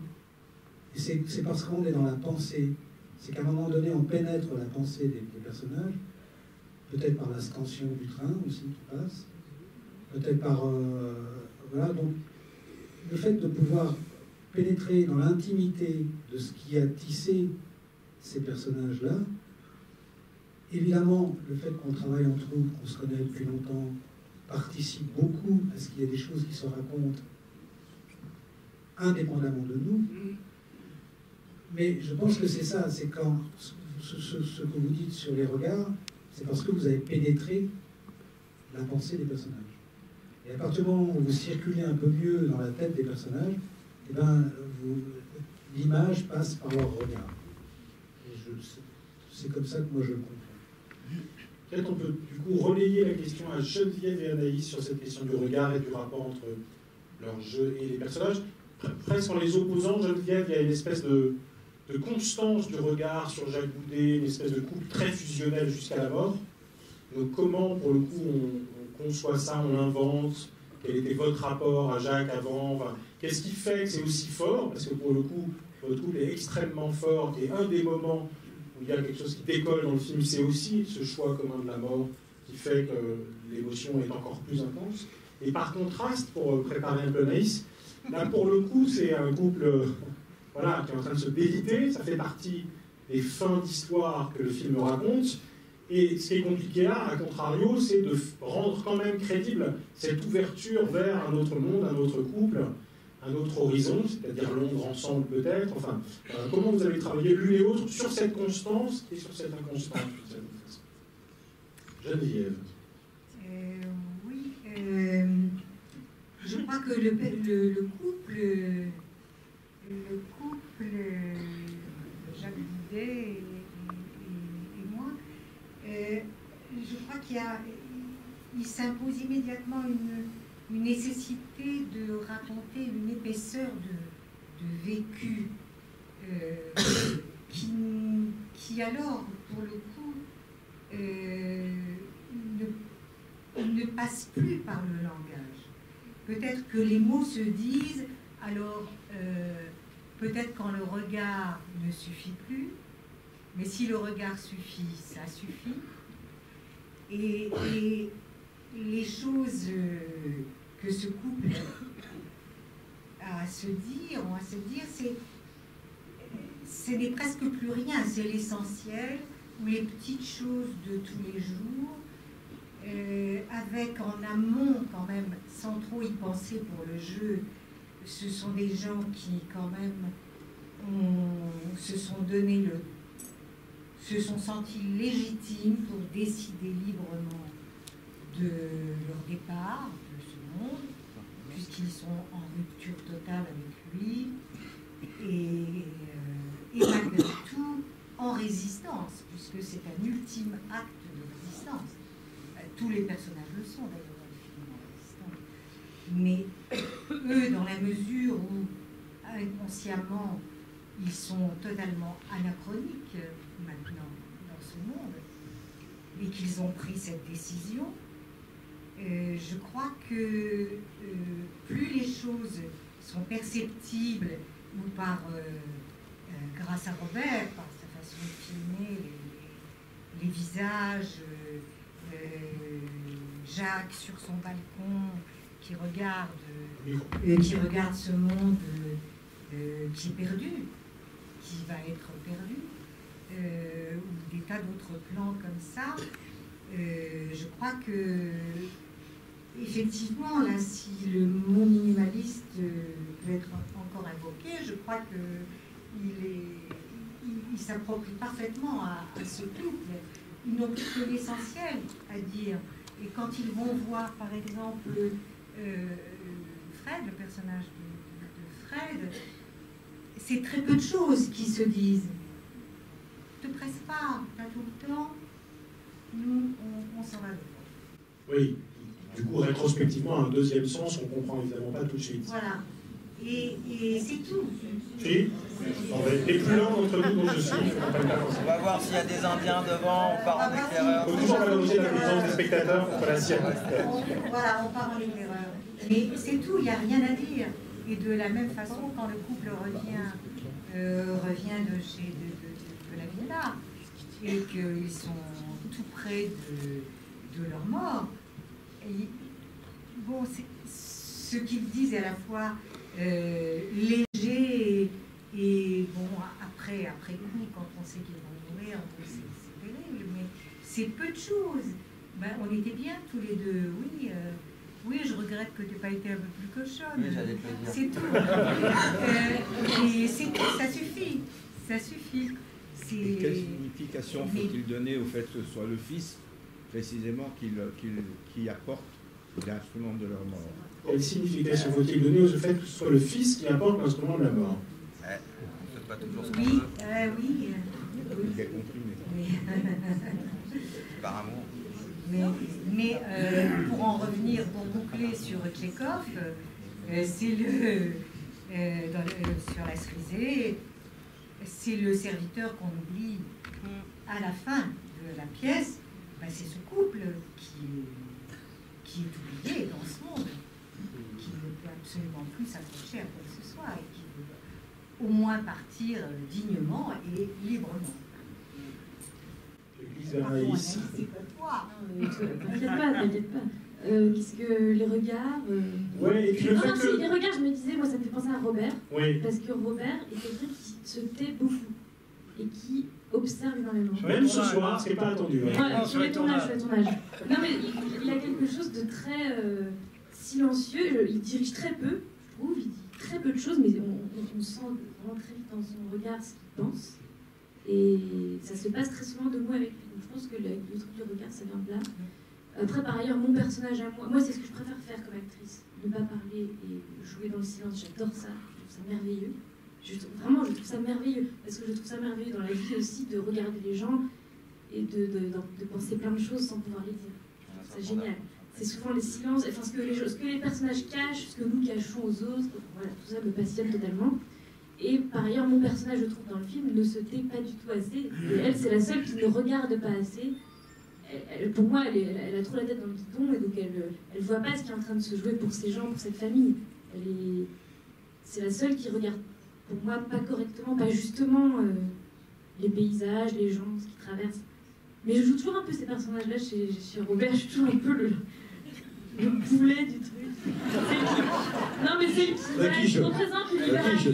Et c'est parce qu'on est dans la pensée, c'est qu'à un moment donné, on pénètre la pensée des personnages, peut-être par la scansion du train aussi qui passe, peut-être par... voilà, donc le fait de pouvoir pénétrer dans l'intimité de ce qui a tissé ces personnages-là, évidemment, le fait qu'on travaille entre nous, qu'on se connaît depuis longtemps, participe beaucoup à ce qu'il y ait des choses qui se racontent indépendamment de nous. Mais je pense que c'est ça, c'est quand ce que vous dites sur les regards, c'est parce que vous avez pénétré la pensée des personnages. Et à partir du moment où vous circulez un peu mieux dans la tête des personnages, eh ben, l'image passe par leur regard. Et c'est comme ça que moi je le comprends. Peut-être on peut du coup relayer la question à Geneviève et Anaïs sur cette question du regard et du rapport entre leur jeu et les personnages. Presque en les opposant, Geneviève, il y a une espèce de constance du regard sur Jacques Boudet, une espèce de couple très fusionnel jusqu'à la mort. Donc comment, pour le coup, on conçoit ça, on l'invente? Quel était votre rapport à Jacques avant? Enfin, qu'est-ce qui fait que c'est aussi fort? Parce que pour le coup, votre couple est extrêmement fort, et un des moments où il y a quelque chose qui décolle dans le film, c'est aussi ce choix commun de la mort qui fait que l'émotion est encore plus intense. Et par contraste, pour préparer un peu Anaïs, là pour le coup, c'est un couple voilà, qui est en train de se déliter, ça fait partie des fins d'histoire que le film raconte. Et ce qui est compliqué là, à contrario, c'est de rendre quand même crédible cette ouverture vers un autre monde, un autre couple, un autre horizon, c'est-à-dire Londres ensemble peut-être. Enfin, comment vous avez travaillé l'une et l'autre sur cette constance et sur cette inconstance? Geneviève. Oui, je crois que le couple Jacques Boudet et moi, je crois qu'il s'impose immédiatement une nécessité de raconter une épaisseur de vécu qui alors, pour le coup, ne passe plus par le langage. Peut-être que les mots se disent, alors peut-être quand le regard ne suffit plus, mais si le regard suffit, ça suffit. Et les choses que ce couple a à se dire, ce n'est presque plus rien, c'est l'essentiel, ou les petites choses de tous les jours, avec en amont quand même, sans trop y penser pour le jeu, ce sont des gens qui quand même se sont sentis légitimes pour décider librement de leur départ de ce monde, puisqu'ils sont en rupture totale avec lui, et malgré tout en résistance, puisque c'est un ultime acte de résistance. Tous les personnages le sont d'ailleurs dans le film, en résistance. Mais eux, dans la mesure où inconsciemment ils sont totalement anachroniques maintenant dans ce monde, et qu'ils ont pris cette décision, je crois que plus les choses sont perceptibles, ou grâce à Robert, par sa façon de filmer les visages, Jacques sur son balcon qui regarde ce monde qui est perdu, qui va être perdu, ou des tas d'autres plans comme ça. Je crois que effectivement, là, si le mot minimaliste peut être encore invoqué, je crois qu'il s'approprie parfaitement à ce couple. Ils n'ont plus que l'essentiel à dire. Et quand ils vont voir, par exemple, Fred, le personnage de Fred, c'est très peu de choses qui se disent. Ne te presse pas, t'as tout le temps, nous, on s'en va de toi. Oui, du coup, rétrospectivement, un deuxième sens, on comprend évidemment pas tout de suite. Voilà. Et c'est tout. Si, les plus lents d'entre nous, dont je suis. On va voir s'il y a des Indiens devant, on part en éclaireur. Il faut toujours valoriser la présence des spectateurs contre la sienne. Voilà, on part en éclaireur. Mais c'est tout, il n'y a rien à dire. Et de la même façon, quand le couple revient de la villa, et qu'ils sont tout près de leur mort, et, bon, ce qu'ils disent est à la fois léger et bon, après coup, quand on sait qu'ils vont mourir, c'est terrible, mais c'est peu de choses. Ben, on était bien tous les deux, oui. Oui, je regrette que tu n'aies pas été un peu plus cochonne. Oui, j'allais te le dire. C'est tout. Et c'est tout, ça suffit. Ça suffit. Et quelle signification faut-il donner au fait que ce soit le fils, précisément, qui apporte l'instrument de leur mort? Quelle signification faut-il donner au fait que ce soit le fils qui apporte l'instrument de la mort? On ne fait pas toujours ce qu'on Oui, veut. oui. J'ai compris, mais... Par amour. Mais pour en revenir, pour boucler sur Tchekhov, c'est sur la cerisée, c'est le serviteur qu'on oublie à la fin de la pièce. Ben, c'est ce couple qui est oublié dans ce monde, qui ne peut absolument plus s'accrocher à quoi que ce soit et qui veut au moins partir dignement et librement. T'inquiète pas. Qu'est-ce que les regards Ouais, et puis le fait que... Les regards, je me disais, moi ça me fait penser à Robert. Oui. Parce que Robert est quelqu'un qui se tait beaucoup et qui observe énormément. Même ce soir, ce qui n'est pas attendu. Ouais, sur les tournages. Non mais il a quelque chose de très silencieux. Il dirige très peu, je trouve. Il dit très peu de choses, mais on sent vraiment très vite dans son regard ce qu'il pense. Et ça se passe très souvent de moi avec lui. Donc je pense que le truc du regard, ça vient de là. Après, par ailleurs, mon personnage à moi, c'est ce que je préfère faire comme actrice. Ne pas parler et jouer dans le silence, j'adore ça. Je trouve ça merveilleux. Vraiment, je trouve ça merveilleux. Parce que je trouve ça merveilleux dans la vie aussi de regarder les gens et de penser plein de choses sans pouvoir les dire. C'est génial. C'est souvent les silences, enfin ce que les personnages cachent, ce que nous cachons aux autres. Voilà, tout ça me passionne totalement. Et par ailleurs, mon personnage, je trouve, dans le film, ne se tait pas du tout assez. Et elle, c'est la seule qui ne regarde pas assez. Pour moi, elle a trop la tête dans le guidon, et donc elle voit pas ce qui est en train de se jouer pour ces gens, pour cette famille. C'est la seule qui regarde, pour moi, pas correctement, pas justement les paysages, les gens, ce qu'ils traversent. Mais je joue toujours un peu ces personnages-là chez Robert, je suis toujours un peu le poulet du truc. Non mais c'est qui représente l'univers. Tu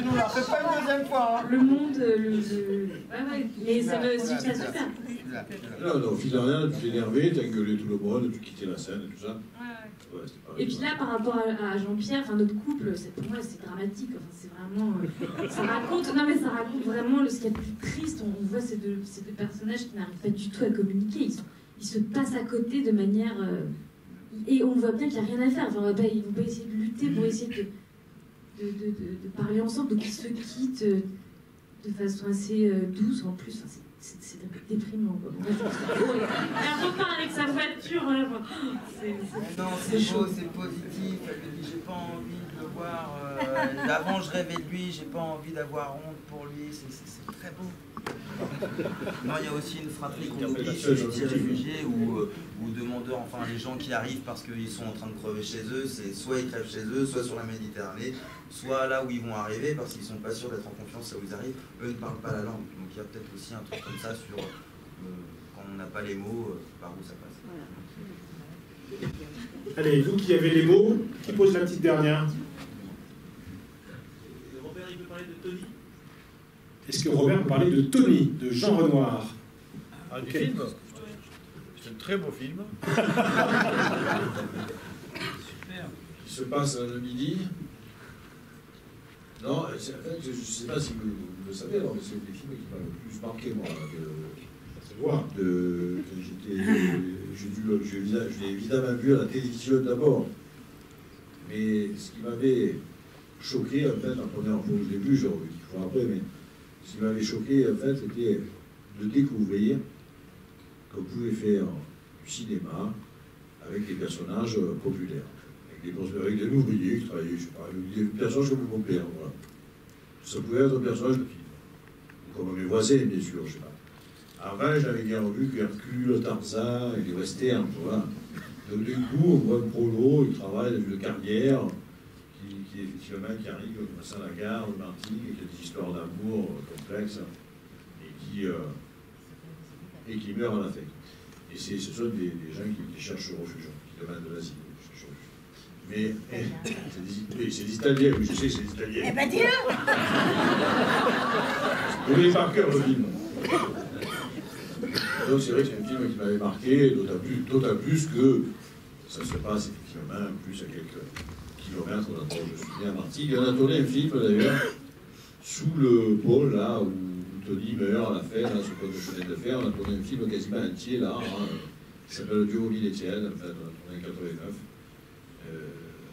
nous la fais pas une deuxième fois. Hein. Le monde, ouais, mais ça me suit ça super. Non, au fil de rien, tu t'es énervé, t'as gueulé tout le monde, tu quittais la scène et tout ça. Ouais, et puis là, par rapport à Jean-Pierre, enfin notre couple, pour moi c'est dramatique. Enfin, c'est vraiment, ça raconte vraiment ce qu'il y a de plus triste. On voit ces deux personnages qui n'arrivent pas du tout à communiquer. Ils se passent à côté de manière et on voit bien qu'il n'y a rien à faire. Enfin, ils vont pas essayer de lutter pour essayer de parler ensemble. Donc ils se quittent de façon assez douce en plus. Enfin, c'est un peu déprimant. Elle repart avec sa voiture. Voilà. Non, c'est beau, c'est positif. Elle me dit j'ai pas envie de le voir. Avant je rêvais de lui, j'ai pas envie d'avoir honte pour lui. C'est très beau. Non, il y a aussi une fratrie qu'on oublie chez les réfugiés ou demandeurs, enfin les gens qui arrivent parce qu'ils sont en train de crever chez eux, c'est soit ils crèvent chez eux, soit sur la Méditerranée, soit là où ils vont arriver parce qu'ils sont pas sûrs d'être en confiance là où ils arrivent, eux ne parlent pas la langue. Donc il y a peut-être aussi un truc comme ça sur quand on n'a pas les mots, par où ça passe. Allez, vous qui avez les mots, qui pose la petite dernière? Robert, il veut parler de Tony. Est-ce que Robert peut parler de Tony, de Jean Renoir? Ah, du film? C'est un très beau film. Super. Qui se passe le midi. Non, en fait, je ne sais pas si vous le savez, alors, mais c'est des films qui m'ont le plus marqué, moi. Je l'ai évidemment vu à la télévision d'abord. Mais ce qui m'avait choqué, en fait, la première fois où je l'ai vu, j'ai revu 10 fois après, mais ce qui m'avait choqué, en fait, c'était de découvrir qu'on pouvait faire du cinéma avec des personnages populaires, avec des ouvriers qui travaillaient, je sais pas, des personnages comme mon père, voilà. Ça pouvait être un personnage de film, comme mes voisins, bien sûr, je sais pas. Avant, j'avais bien vu qu'Hercule, Tarzan et les westerns, voilà. Donc, du coup, on voit un prolo, il travaille dans une carrière, qui effectivement qui arrive comme ça à la gare, au Martinique, et qui a des histoires d'amour complexes, et qui meurt en Afrique. Et ce sont des gens qui cherchent refuge, qui demandent de l'asile. Mais c'est des Italiens, oui, je sais, c'est des Italiens. Eh ben dis-le. Vous voulez par cœur le film. Donc c'est vrai que c'est un film qui m'avait marqué, d'autant plus que ça se passe effectivement plus à quelques kilomètres d'endroit où je suis né à Martigues. On a tourné un film d'ailleurs sous le pôle, là, où Tony meurt à la fin, là, sur le pôle de chemin de fer. On a tourné un film quasiment entier, là, hein, qui s'appelle Dieu Ville Etienne, en fait, on a tourné en 89,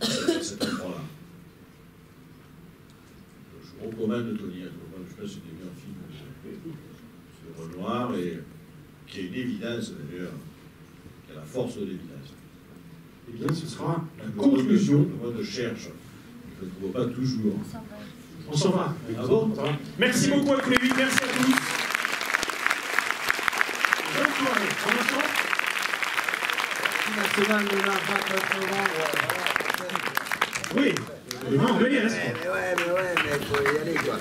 à cet endroit-là. Je recommande Tony, je pense que c'était bien un film sur Renoir, et qui est une évidence, d'ailleurs, qui a la force de l'évidence. Eh bien, ce sera la conclusion. Moi, je cherche. Je ne trouve pas toujours. On s'en va. Ah bon? Merci beaucoup à tous les 8, merci à tous. Bonne soirée. On attend. National de la 29 novembre. Oui, demain on peut y rester. Mais faut y aller, quoi.